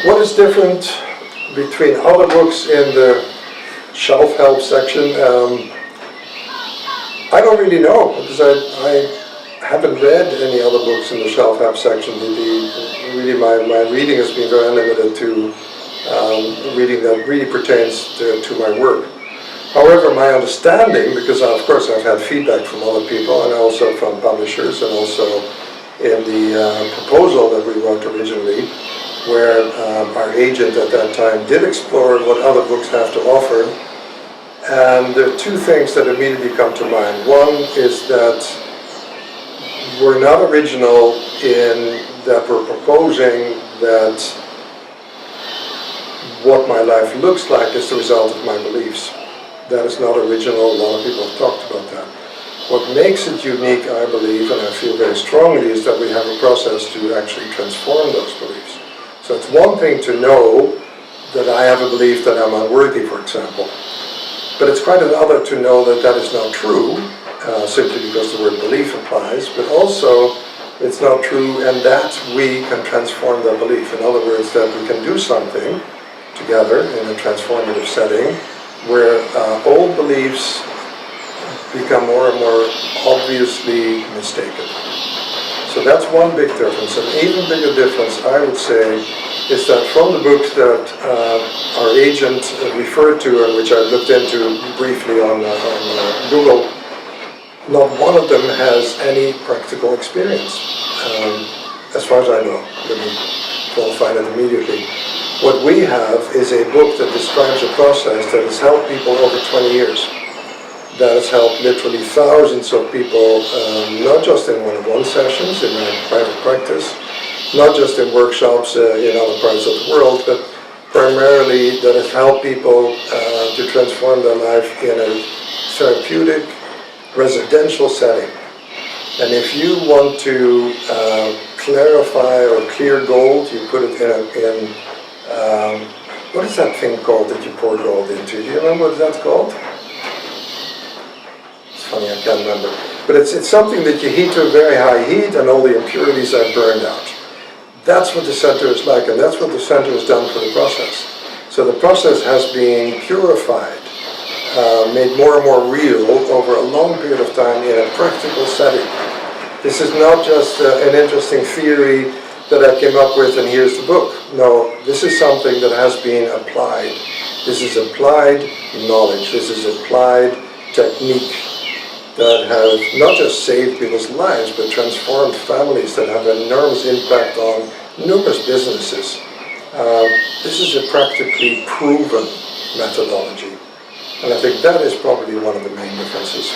What is different between other books in the self-help section? I don't really know, because I haven't read any other books in the self-help section. Really, my reading has been very limited to reading that really pertains to my work. However, my understanding, because of course I've had feedback from other people and also from publishers, and also in the proposal that we wrote originally, where our agent at that time did explore what other books have to offer. And there are two things that immediately come to mind. One is that we're not original in that we're proposing that what my life looks like is the result of my beliefs. That is not original. A lot of people have talked about that. What makes it unique, I believe, and I feel very strongly, is that we have a process to actually transform those beliefs. So it's one thing to know that I have a belief that I'm unworthy, for example. But it's quite another to know that that is not true, simply because the word belief applies, but also it's not true and that we can transform that belief. In other words, that we can do something together in a transformative setting where old beliefs become more and more obviously mistaken. So that's one big difference. An even bigger difference, I would say, is that from the books that our agent referred to and which I looked into briefly on Google, not one of them has any practical experience, as far as I know. Let me qualify that immediately. What we have is a book that describes a process that has helped people over 20 years. That has helped literally thousands of people, not just in one-on-one sessions in my private practice, not just in workshops in other parts of the world, but primarily that has helped people to transform their life in a therapeutic, residential setting. And if you want to clarify or clear gold, you put it in what is that thing called that you pour gold into? Do you remember what that's called? It's funny, I can't remember. But it's something that you heat to a very high heat and all the impurities are burned out. That's what the center is like, and that's what the center has done for the process. So the process has been purified, made more and more real over a long period of time in a practical setting. This is not just an interesting theory that I came up with and here's the book. No, this is something that has been applied. This is applied knowledge. This is applied technique that have not just saved people's lives, but transformed families, that have an enormous impact on numerous businesses. This is a practically proven methodology. And I think that is probably one of the main differences.